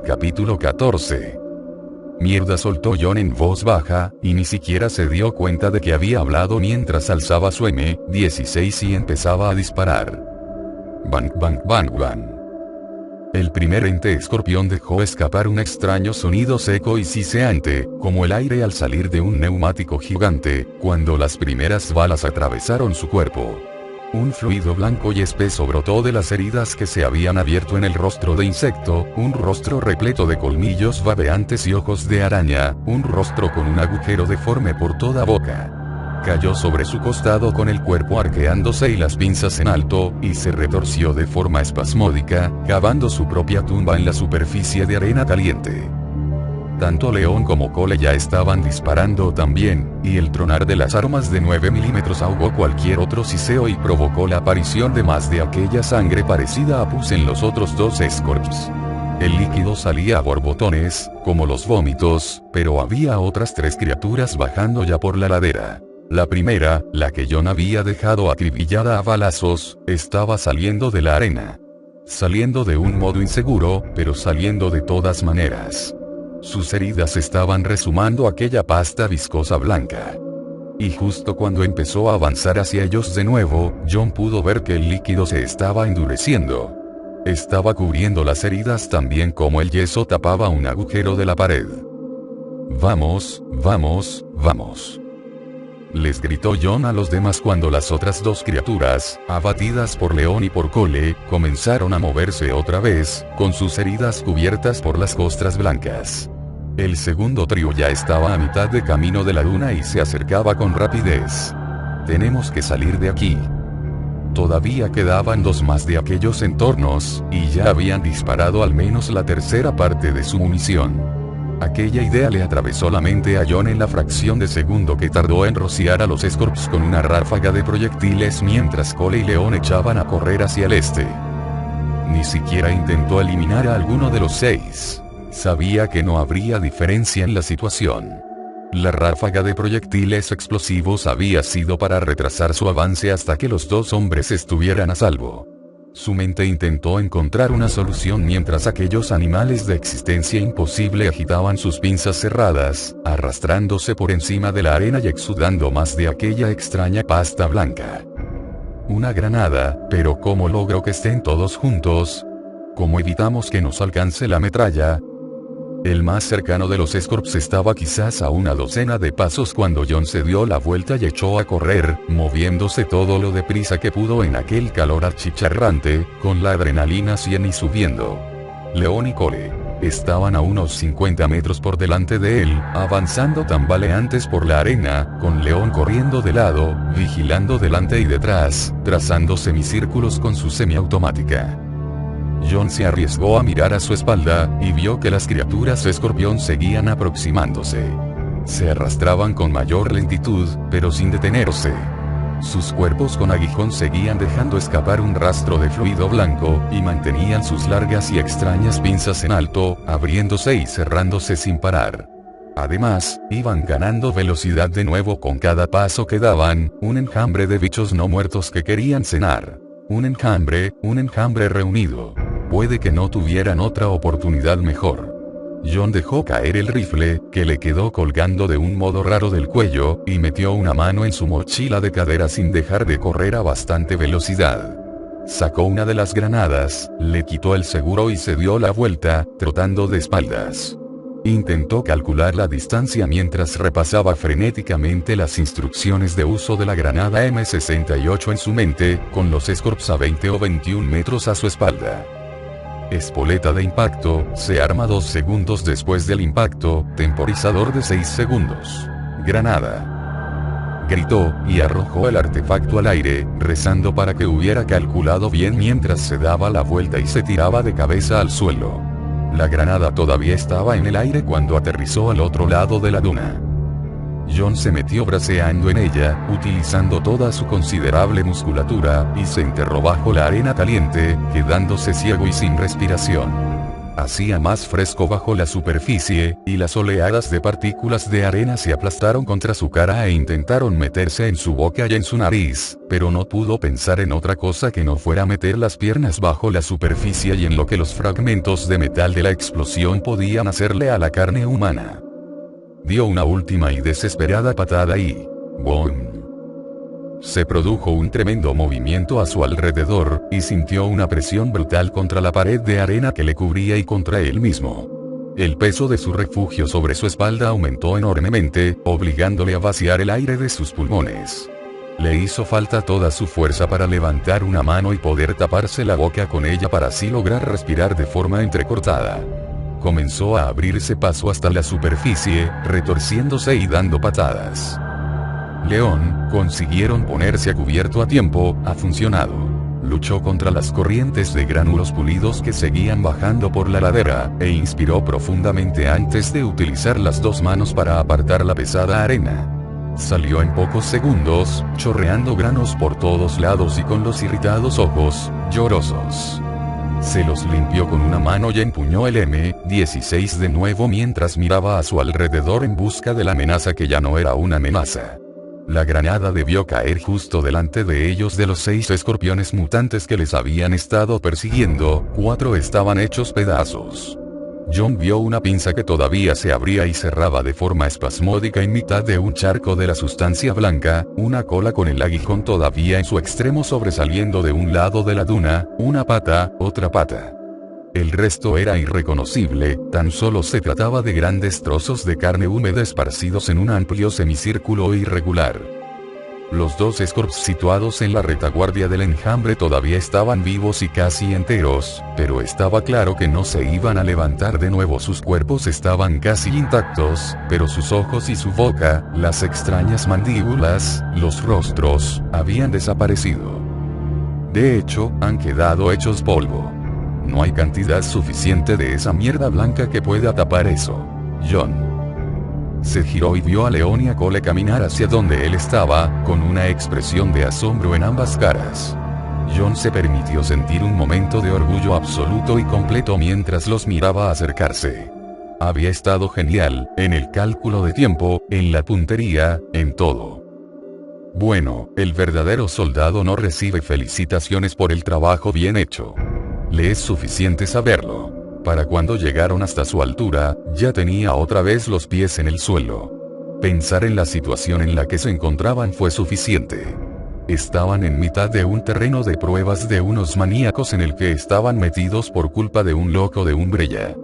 Capítulo 14. Mierda, soltó John en voz baja, y ni siquiera se dio cuenta de que había hablado mientras alzaba su M16 y empezaba a disparar. Bang bang bang bang. El primer ente escorpión dejó escapar un extraño sonido seco y siseante, como el aire al salir de un neumático gigante, cuando las primeras balas atravesaron su cuerpo. Un fluido blanco y espeso brotó de las heridas que se habían abierto en el rostro de insecto, un rostro repleto de colmillos babeantes y ojos de araña, un rostro con un agujero deforme por toda boca. Cayó sobre su costado con el cuerpo arqueándose y las pinzas en alto, y se retorció de forma espasmódica, cavando su propia tumba en la superficie de arena caliente. Tanto León como Cole ya estaban disparando también, y el tronar de las armas de 9 milímetros ahogó cualquier otro siseo y provocó la aparición de más de aquella sangre parecida a pus en los otros dos Scorps. El líquido salía a borbotones, como los vómitos, pero había otras 3 criaturas bajando ya por la ladera. La primera, la que John había dejado acribillada a balazos, estaba saliendo de la arena. Saliendo de un modo inseguro, pero saliendo de todas maneras. Sus heridas estaban resumando aquella pasta viscosa blanca. Y justo cuando empezó a avanzar hacia ellos de nuevo, John pudo ver que el líquido se estaba endureciendo. Estaba cubriendo las heridas tan bien como el yeso tapaba un agujero de la pared. «Vamos, vamos, vamos», les gritó John a los demás cuando las otras 2 criaturas, abatidas por León y por Cole, comenzaron a moverse otra vez, con sus heridas cubiertas por las costras blancas. El segundo trío ya estaba a mitad de camino de la duna y se acercaba con rapidez. «Tenemos que salir de aquí». Todavía quedaban 2 más de aquellos entornos, y ya habían disparado al menos la tercera parte de su munición. Aquella idea le atravesó la mente a John en la fracción de segundo que tardó en rociar a los Scorps con una ráfaga de proyectiles mientras Cole y León echaban a correr hacia el este. Ni siquiera intentó eliminar a alguno de los 6. Sabía que no habría diferencia en la situación. La ráfaga de proyectiles explosivos había sido para retrasar su avance hasta que los 2 hombres estuvieran a salvo. Su mente intentó encontrar una solución mientras aquellos animales de existencia imposible agitaban sus pinzas cerradas, arrastrándose por encima de la arena y exudando más de aquella extraña pasta blanca. Una granada, pero ¿cómo logro que estén todos juntos? ¿Cómo evitamos que nos alcance la metralla? El más cercano de los Scorps estaba quizás a una docena de pasos cuando John se dio la vuelta y echó a correr, moviéndose todo lo deprisa que pudo en aquel calor achicharrante, con la adrenalina 100 y subiendo. León y Cole estaban a unos 50 metros por delante de él, avanzando tambaleantes por la arena, con León corriendo de lado, vigilando delante y detrás, trazando semicírculos con su semiautomática. John se arriesgó a mirar a su espalda, y vio que las criaturas escorpión seguían aproximándose. Se arrastraban con mayor lentitud, pero sin detenerse. Sus cuerpos con aguijón seguían dejando escapar un rastro de fluido blanco, y mantenían sus largas y extrañas pinzas en alto, abriéndose y cerrándose sin parar. Además, iban ganando velocidad de nuevo con cada paso que daban, un enjambre de bichos no muertos que querían cenar. Un enjambre reunido. Puede que no tuvieran otra oportunidad mejor. John dejó caer el rifle, que le quedó colgando de un modo raro del cuello, y metió una mano en su mochila de cadera sin dejar de correr a bastante velocidad. Sacó una de las granadas, le quitó el seguro y se dio la vuelta, trotando de espaldas. Intentó calcular la distancia mientras repasaba frenéticamente las instrucciones de uso de la granada M68 en su mente, con los Scorps a 20 o 21 metros a su espalda. Espoleta de impacto, se arma 2 segundos después del impacto, temporizador de 6 segundos. Granada. Gritó, y arrojó el artefacto al aire, rezando para que hubiera calculado bien mientras se daba la vuelta y se tiraba de cabeza al suelo. La granada todavía estaba en el aire cuando aterrizó al otro lado de la duna. John se metió braceando en ella, utilizando toda su considerable musculatura, y se enterró bajo la arena caliente, quedándose ciego y sin respiración. Hacía más fresco bajo la superficie, y las oleadas de partículas de arena se aplastaron contra su cara e intentaron meterse en su boca y en su nariz, pero no pudo pensar en otra cosa que no fuera meter las piernas bajo la superficie y en lo que los fragmentos de metal de la explosión podían hacerle a la carne humana. Dio una última y desesperada patada y... ¡boom! Se produjo un tremendo movimiento a su alrededor, y sintió una presión brutal contra la pared de arena que le cubría y contra él mismo. El peso de su refugio sobre su espalda aumentó enormemente, obligándole a vaciar el aire de sus pulmones. Le hizo falta toda su fuerza para levantar una mano y poder taparse la boca con ella para así lograr respirar de forma entrecortada. Comenzó a abrirse paso hasta la superficie, retorciéndose y dando patadas. León, consiguieron ponerse a cubierto a tiempo, ha funcionado. Luchó contra las corrientes de gránulos pulidos que seguían bajando por la ladera, e inspiró profundamente antes de utilizar las dos manos para apartar la pesada arena. Salió en pocos segundos, chorreando granos por todos lados y con los irritados ojos, llorosos. Se los limpió con una mano y empuñó el M16 de nuevo mientras miraba a su alrededor en busca de la amenaza que ya no era una amenaza. La granada debió caer justo delante de ellos. De los 6 escorpiones mutantes que les habían estado persiguiendo, 4 estaban hechos pedazos. John vio una pinza que todavía se abría y cerraba de forma espasmódica en mitad de un charco de la sustancia blanca, una cola con el aguijón todavía en su extremo sobresaliendo de un lado de la duna, una pata, otra pata. El resto era irreconocible, tan solo se trataba de grandes trozos de carne húmeda esparcidos en un amplio semicírculo irregular. Los 2 Scorps situados en la retaguardia del enjambre todavía estaban vivos y casi enteros, pero estaba claro que no se iban a levantar de nuevo. Sus cuerpos estaban casi intactos, pero sus ojos y su boca, las extrañas mandíbulas, los rostros, habían desaparecido. De hecho, han quedado hechos polvo. No hay cantidad suficiente de esa mierda blanca que pueda tapar eso. John se giró y vio a León y a Cole caminar hacia donde él estaba, con una expresión de asombro en ambas caras. John se permitió sentir un momento de orgullo absoluto y completo mientras los miraba acercarse. Había estado genial, en el cálculo de tiempo, en la puntería, en todo. Bueno, el verdadero soldado no recibe felicitaciones por el trabajo bien hecho. Le es suficiente saberlo. Para cuando llegaron hasta su altura, ya tenía otra vez los pies en el suelo. Pensar en la situación en la que se encontraban fue suficiente. Estaban en mitad de un terreno de pruebas de unos maníacos en el que estaban metidos por culpa de un loco de Umbrella.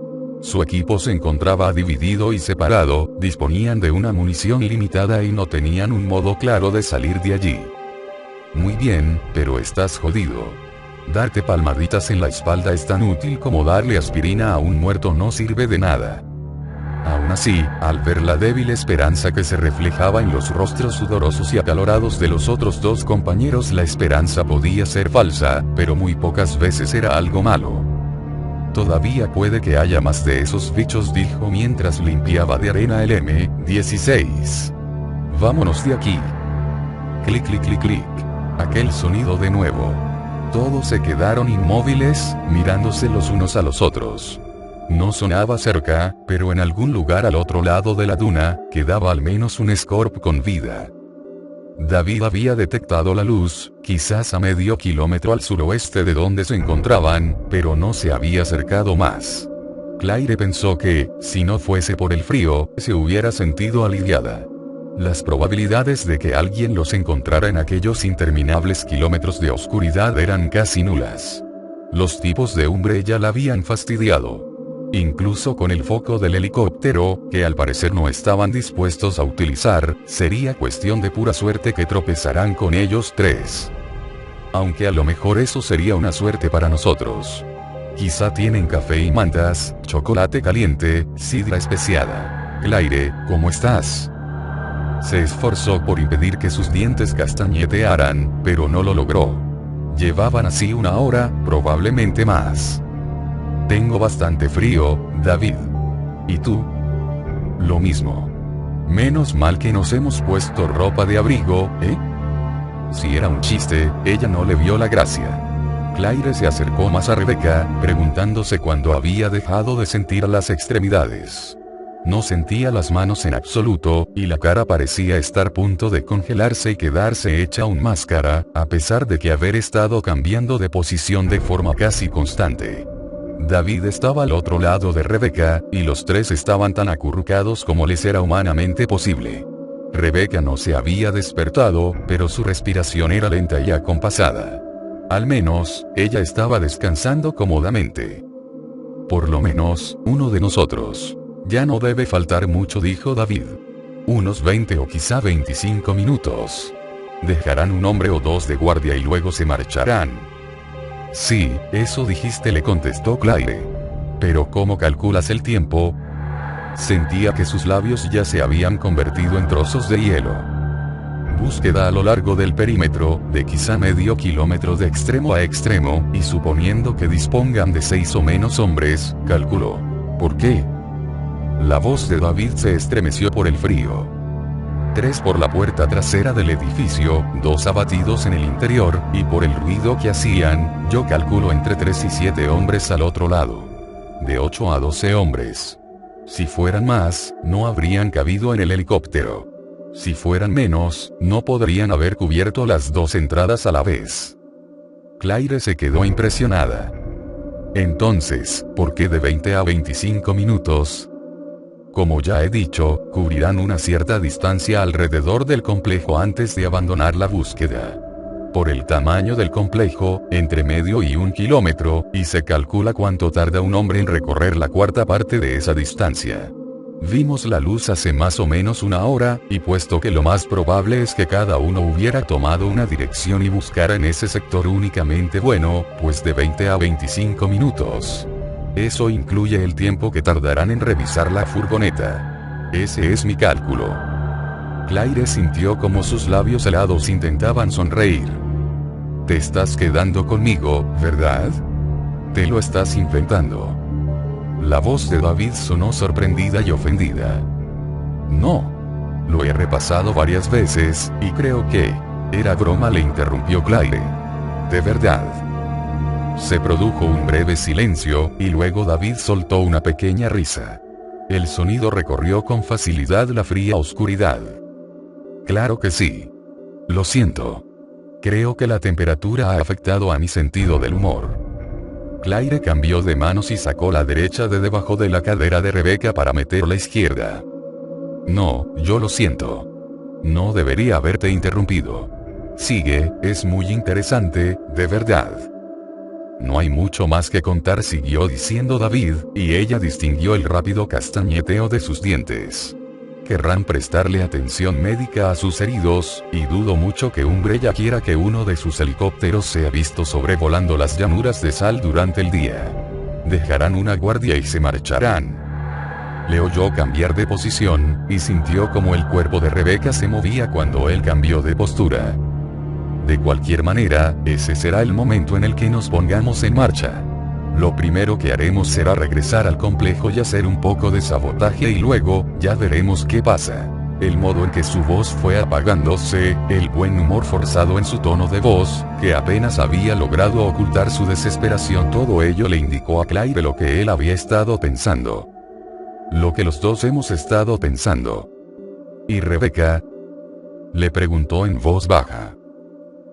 Su equipo se encontraba dividido y separado, disponían de una munición limitada y no tenían un modo claro de salir de allí. Muy bien, pero estás jodido. Darte palmaditas en la espalda es tan útil como darle aspirina a un muerto. No sirve de nada. Aún así, al ver la débil esperanza que se reflejaba en los rostros sudorosos y acalorados de los otros 2 compañeros, la esperanza podía ser falsa, pero muy pocas veces era algo malo. Todavía puede que haya más de esos bichos, dijo mientras limpiaba de arena el M16. Vámonos de aquí. Clic, clic, clic, clic. Aquel sonido de nuevo. Todos se quedaron inmóviles, mirándose los unos a los otros. No sonaba cerca, pero en algún lugar al otro lado de la duna, quedaba al menos un Scorp con vida. David había detectado la luz, quizás a medio kilómetro al suroeste de donde se encontraban, pero no se había acercado más. Claire pensó que, si no fuese por el frío, se hubiera sentido aliviada. Las probabilidades de que alguien los encontrara en aquellos interminables kilómetros de oscuridad eran casi nulas. Los tipos de Umbrella la habían fastidiado. Incluso con el foco del helicóptero, que al parecer no estaban dispuestos a utilizar, sería cuestión de pura suerte que tropezaran con ellos 3. Aunque a lo mejor eso sería una suerte para nosotros. Quizá tienen café y mantas, chocolate caliente, sidra especiada. Claire, ¿cómo estás? Se esforzó por impedir que sus dientes castañetearan, pero no lo logró. Llevaban así una hora, probablemente más. Tengo bastante frío, David. ¿Y tú? Lo mismo. Menos mal que nos hemos puesto ropa de abrigo, ¿eh? Si era un chiste, ella no le vio la gracia. Claire se acercó más a Rebeca, preguntándose cuándo había dejado de sentir las extremidades. No sentía las manos en absoluto, y la cara parecía estar a punto de congelarse y quedarse hecha un máscara, a pesar de que haber estado cambiando de posición de forma casi constante. David estaba al otro lado de Rebeca, y los tres estaban tan acurrucados como les era humanamente posible. Rebeca no se había despertado, pero su respiración era lenta y acompasada. Al menos, ella estaba descansando cómodamente. Por lo menos, uno de nosotros. Ya no debe faltar mucho, dijo David. Unos 20 o quizá 25 minutos. Dejarán un hombre o dos de guardia y luego se marcharán. Sí, eso dijiste, le contestó Claire. Pero ¿cómo calculas el tiempo? Sentía que sus labios ya se habían convertido en trozos de hielo. Búsqueda a lo largo del perímetro, de quizá medio kilómetro de extremo a extremo, y suponiendo que dispongan de 6 o menos hombres, calculó. ¿Por qué? La voz de David se estremeció por el frío. 3 por la puerta trasera del edificio, 2 abatidos en el interior, y por el ruido que hacían, yo calculo entre 3 y 7 hombres al otro lado. De 8 a 12 hombres. Si fueran más, no habrían cabido en el helicóptero. Si fueran menos, no podrían haber cubierto las 2 entradas a la vez. Claire se quedó impresionada. Entonces, ¿por qué de 20 a 25 minutos? Como ya he dicho, cubrirán una cierta distancia alrededor del complejo antes de abandonar la búsqueda. Por el tamaño del complejo, entre medio y 1 kilómetro, y se calcula cuánto tarda un hombre en recorrer la cuarta parte de esa distancia. Vimos la luz hace más o menos 1 hora, y puesto que lo más probable es que cada uno hubiera tomado una dirección y buscara en ese sector únicamente bueno, pues de 20 a 25 minutos. Eso incluye el tiempo que tardarán en revisar la furgoneta. Ese es mi cálculo. Claire sintió como sus labios helados intentaban sonreír. Te estás quedando conmigo, ¿verdad? Te lo estás inventando. La voz de David sonó sorprendida y ofendida. No. Lo he repasado varias veces, y creo que... Era broma, le interrumpió Claire. De verdad. Se produjo un breve silencio, y luego David soltó una pequeña risa. El sonido recorrió con facilidad la fría oscuridad. Claro que sí. Lo siento. Creo que la temperatura ha afectado a mi sentido del humor. Claire cambió de manos y sacó la derecha de debajo de la cadera de Rebeca para meter la izquierda. No, yo lo siento. No debería haberte interrumpido. Sigue, es muy interesante, de verdad. No hay mucho más que contar, siguió diciendo David, y ella distinguió el rápido castañeteo de sus dientes. Querrán prestarle atención médica a sus heridos, y dudo mucho que Umbrella quiera que uno de sus helicópteros sea visto sobrevolando las llanuras de Sal durante el día. Dejarán una guardia y se marcharán. Le oyó cambiar de posición, y sintió como el cuerpo de Rebeca se movía cuando él cambió de postura. De cualquier manera, ese será el momento en el que nos pongamos en marcha. Lo primero que haremos será regresar al complejo y hacer un poco de sabotaje y luego, ya veremos qué pasa. El modo en que su voz fue apagándose, el buen humor forzado en su tono de voz, que apenas había logrado ocultar su desesperación, todo ello le indicó a Claire lo que él había estado pensando. Lo que los dos hemos estado pensando. ¿Y Rebeca? Le preguntó en voz baja.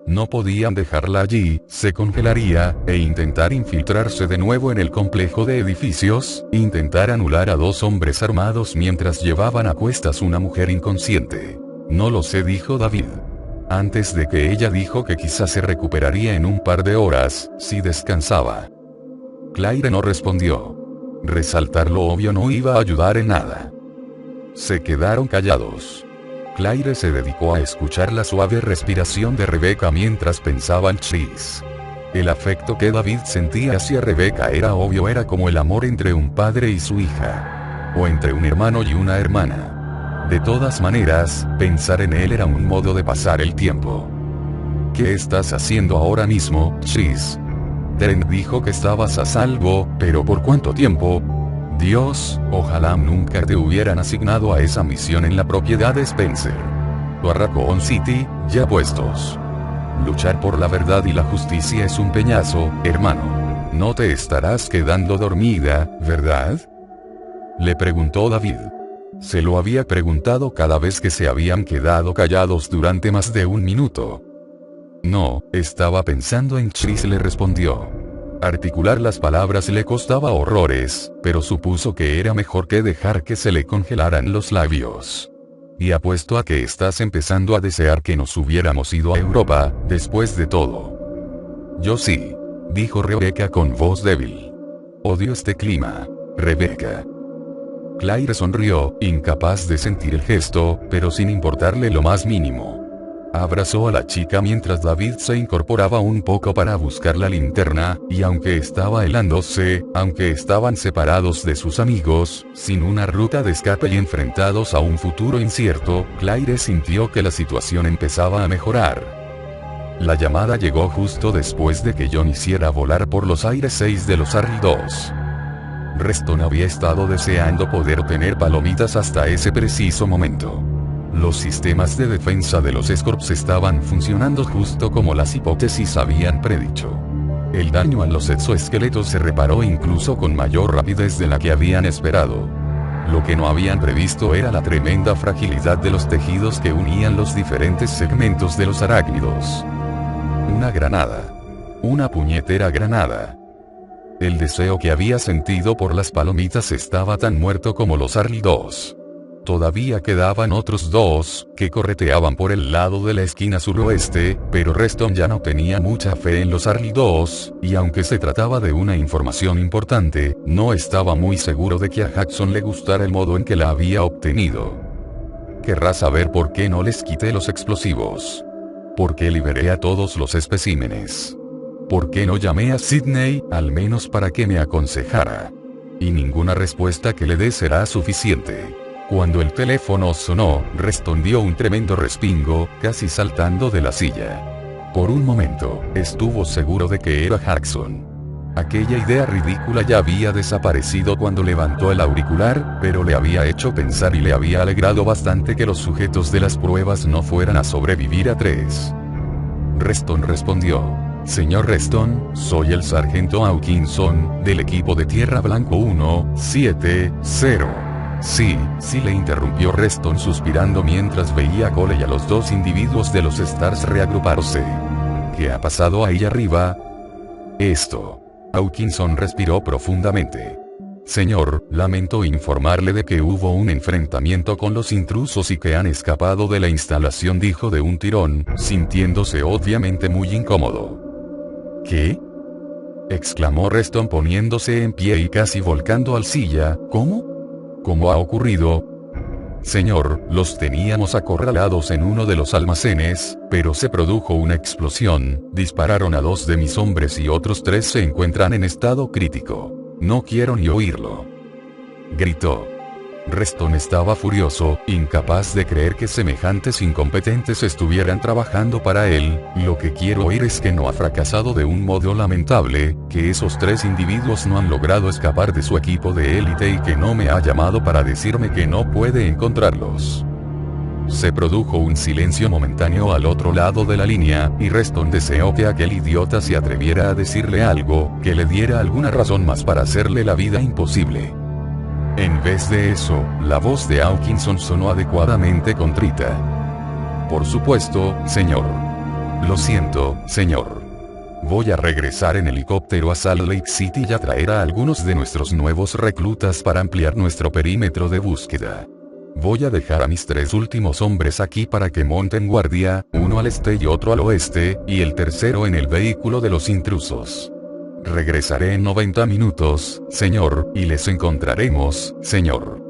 No podían dejarla allí, se congelaría, e intentar infiltrarse de nuevo en el complejo de edificios, intentar anular a 2 hombres armados mientras llevaban a cuestas una mujer inconsciente. No lo sé, dijo David. Antes de que ella dijo que quizás se recuperaría en un par de horas, si descansaba. Claire no respondió. Resaltar lo obvio no iba a ayudar en nada. Se quedaron callados. Claire se dedicó a escuchar la suave respiración de Rebeca mientras pensaba en Chris. El afecto que David sentía hacia Rebeca era obvio, era como el amor entre un padre y su hija. O entre un hermano y una hermana. De todas maneras, pensar en él era un modo de pasar el tiempo. ¿Qué estás haciendo ahora mismo, Chris? Trent dijo que estabas a salvo, pero ¿por cuánto tiempo? Dios, ojalá nunca te hubieran asignado a esa misión en la propiedad de Spencer. O a Raccoon City, ya puestos. Luchar por la verdad y la justicia es un peñazo, hermano. No te estarás quedando dormida, ¿verdad? Le preguntó David. Se lo había preguntado cada vez que se habían quedado callados durante más de un minuto. No, estaba pensando en Chris, le respondió. Articular las palabras le costaba horrores, pero supuso que era mejor que dejar que se le congelaran los labios. Y apuesto a que estás empezando a desear que nos hubiéramos ido a Europa, después de todo. Yo sí, dijo Rebecca con voz débil. Odio este clima, Rebecca. Claire sonrió, incapaz de sentir el gesto, pero sin importarle lo más mínimo. Abrazó a la chica mientras David se incorporaba un poco para buscar la linterna, y aunque estaba helándose, aunque estaban separados de sus amigos, sin una ruta de escape y enfrentados a un futuro incierto, Claire sintió que la situación empezaba a mejorar. La llamada llegó justo después de que John hiciera volar por los aires 6 de los Arly 2. Reston había estado deseando poder tener palomitas hasta ese preciso momento. Los sistemas de defensa de los Scorps estaban funcionando justo como las hipótesis habían predicho. El daño a los exoesqueletos se reparó incluso con mayor rapidez de la que habían esperado. Lo que no habían previsto era la tremenda fragilidad de los tejidos que unían los diferentes segmentos de los arácnidos. Una granada. Una puñetera granada. El deseo que había sentido por las palomitas estaba tan muerto como los Arly 2. Todavía quedaban otros dos, que correteaban por el lado de la esquina suroeste, pero Reston ya no tenía mucha fe en los Arly 2, y aunque se trataba de una información importante, no estaba muy seguro de que a Jackson le gustara el modo en que la había obtenido. Querrá saber por qué no les quité los explosivos. ¿Por qué liberé a todos los especímenes? ¿Por qué no llamé a Sidney, al menos para que me aconsejara? Y ninguna respuesta que le dé será suficiente. Cuando el teléfono sonó, Reston dio un tremendo respingo, casi saltando de la silla. Por un momento, estuvo seguro de que era Jackson. Aquella idea ridícula ya había desaparecido cuando levantó el auricular, pero le había hecho pensar y le había alegrado bastante que los sujetos de las pruebas no fueran a sobrevivir a 3. Reston respondió. Señor Reston, soy el sargento Hawkinson, del equipo de Tierra Blanco 170. Sí, le interrumpió Reston suspirando mientras veía a Cole y a los dos individuos de los Stars reagruparse. ¿Qué ha pasado ahí arriba? Esto. Hawkinson respiró profundamente. Señor, lamento informarle de que hubo un enfrentamiento con los intrusos y que han escapado de la instalación, dijo de un tirón, sintiéndose obviamente muy incómodo. ¿Qué? Exclamó Reston poniéndose en pie y casi volcando al silla. ¿Cómo? ¿Cómo ha ocurrido? Señor, los teníamos acorralados en uno de los almacenes, pero se produjo una explosión, dispararon a 2 de mis hombres y otros 3 se encuentran en estado crítico. No quiero ni oírlo. Gritó. Reston estaba furioso, incapaz de creer que semejantes incompetentes estuvieran trabajando para él. Lo que quiero oír es que no ha fracasado de un modo lamentable, que esos 3 individuos no han logrado escapar de su equipo de élite y que no me ha llamado para decirme que no puede encontrarlos. Se produjo un silencio momentáneo al otro lado de la línea, y Reston deseó que aquel idiota se atreviera a decirle algo, que le diera alguna razón más para hacerle la vida imposible. En vez de eso, la voz de Hawkinson sonó adecuadamente contrita. Por supuesto, señor. Lo siento, señor. Voy a regresar en helicóptero a Salt Lake City y a traer a algunos de nuestros nuevos reclutas para ampliar nuestro perímetro de búsqueda. Voy a dejar a mis 3 últimos hombres aquí para que monten guardia, uno al este y otro al oeste, y el tercero en el vehículo de los intrusos. Regresaré en 90 minutos, señor, y les encontraremos, señor.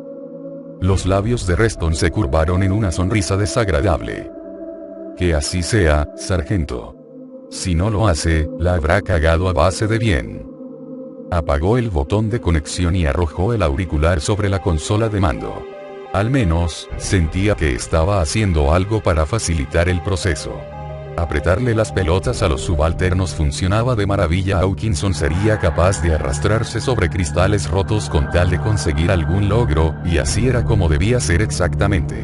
Los labios de Reston se curvaron en una sonrisa desagradable. Que así sea, sargento. Si no lo hace, la habrá cagado a base de bien. Apagó el botón de conexión y arrojó el auricular sobre la consola de mando. Al menos, sentía que estaba haciendo algo para facilitar el proceso. Apretarle las pelotas a los subalternos funcionaba de maravilla. Hawkinson sería capaz de arrastrarse sobre cristales rotos con tal de conseguir algún logro, y así era como debía ser exactamente.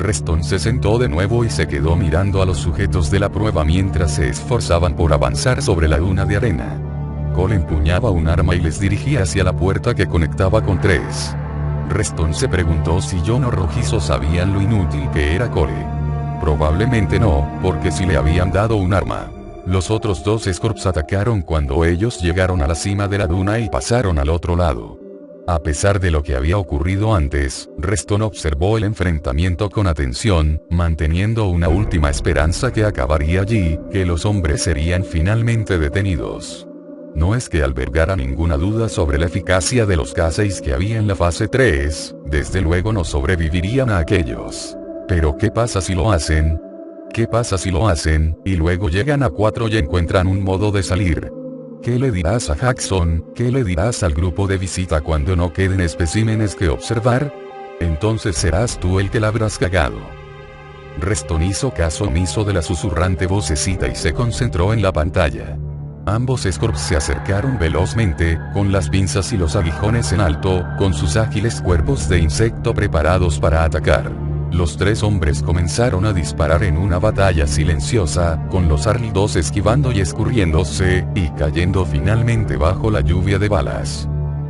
Reston se sentó de nuevo y se quedó mirando a los sujetos de la prueba mientras se esforzaban por avanzar sobre la duna de arena. Cole empuñaba un arma y les dirigía hacia la puerta que conectaba con 3. Reston se preguntó si John o Rojizo sabían lo inútil que era Cole. Probablemente no, porque si le habían dado un arma. Los otros 2 Scorps atacaron cuando ellos llegaron a la cima de la duna y pasaron al otro lado. A pesar de lo que había ocurrido antes, Reston observó el enfrentamiento con atención, manteniendo una última esperanza que acabaría allí, que los hombres serían finalmente detenidos. No es que albergara ninguna duda sobre la eficacia de los K6 que había en la fase 3, desde luego no sobrevivirían a aquellos. Pero ¿qué pasa si lo hacen? ¿Qué pasa si lo hacen, y luego llegan a 4 y encuentran un modo de salir? ¿Qué le dirás a Jackson? ¿Qué le dirás al grupo de visita cuando no queden especímenes que observar? Entonces serás tú el que la habrás cagado. Reston hizo caso omiso de la susurrante vocecita y se concentró en la pantalla. Ambos Scorps se acercaron velozmente, con las pinzas y los aguijones en alto, con sus ágiles cuerpos de insecto preparados para atacar. Los 3 hombres comenzaron a disparar en una batalla silenciosa, con los Arl-2 esquivando y escurriéndose, y cayendo finalmente bajo la lluvia de balas.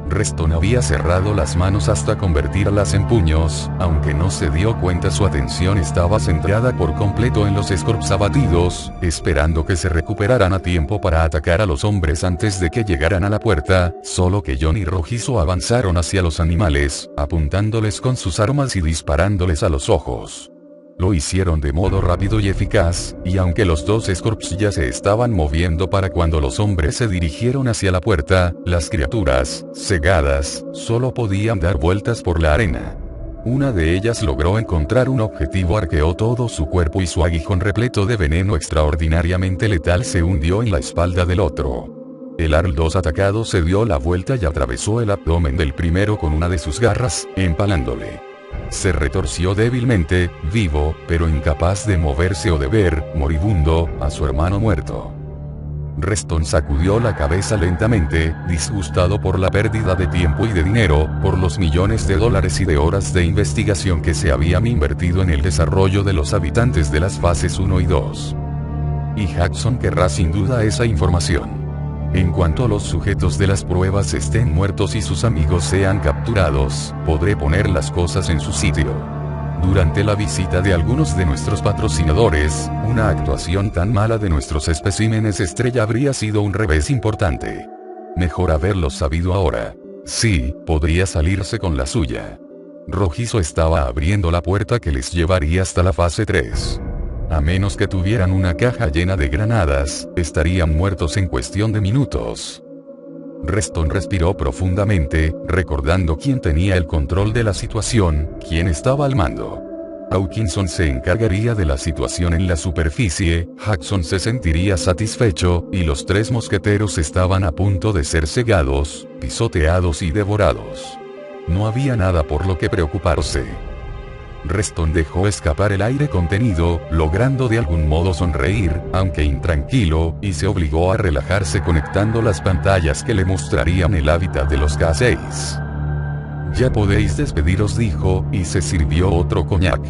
Reston había cerrado las manos hasta convertirlas en puños, aunque no se dio cuenta su atención estaba centrada por completo en los Scorps abatidos, esperando que se recuperaran a tiempo para atacar a los hombres antes de que llegaran a la puerta, solo que John y Rojizo avanzaron hacia los animales, apuntándoles con sus armas y disparándoles a los ojos. Lo hicieron de modo rápido y eficaz, y aunque los 2 Scorps ya se estaban moviendo para cuando los hombres se dirigieron hacia la puerta, las criaturas, cegadas, solo podían dar vueltas por la arena. Una de ellas logró encontrar un objetivo, arqueó todo su cuerpo y su aguijón repleto de veneno extraordinariamente letal se hundió en la espalda del otro. El Arl-2 atacado se dio la vuelta y atravesó el abdomen del primero con una de sus garras, empalándole. Se retorció débilmente, vivo, pero incapaz de moverse o de ver, moribundo, a su hermano muerto. Reston sacudió la cabeza lentamente, disgustado por la pérdida de tiempo y de dinero, por los millones de dólares y de horas de investigación que se habían invertido en el desarrollo de los habitantes de las fases 1 y 2. Y Jackson querrá sin duda esa información. En cuanto los sujetos de las pruebas estén muertos y sus amigos sean capturados, podré poner las cosas en su sitio. Durante la visita de algunos de nuestros patrocinadores, una actuación tan mala de nuestros especímenes estrella habría sido un revés importante. Mejor haberlo sabido ahora. Sí, podría salirse con la suya. Rojizo estaba abriendo la puerta que les llevaría hasta la fase 3. A menos que tuvieran una caja llena de granadas, estarían muertos en cuestión de minutos. Reston respiró profundamente, recordando quién tenía el control de la situación, quién estaba al mando. Hawkinson se encargaría de la situación en la superficie, Jackson se sentiría satisfecho, y los 3 mosqueteros estaban a punto de ser cegados, pisoteados y devorados. No había nada por lo que preocuparse. Reston dejó escapar el aire contenido, logrando de algún modo sonreír, aunque intranquilo, y se obligó a relajarse conectando las pantallas que le mostrarían el hábitat de los K6. Ya podéis despediros, dijo, y se sirvió otro coñac.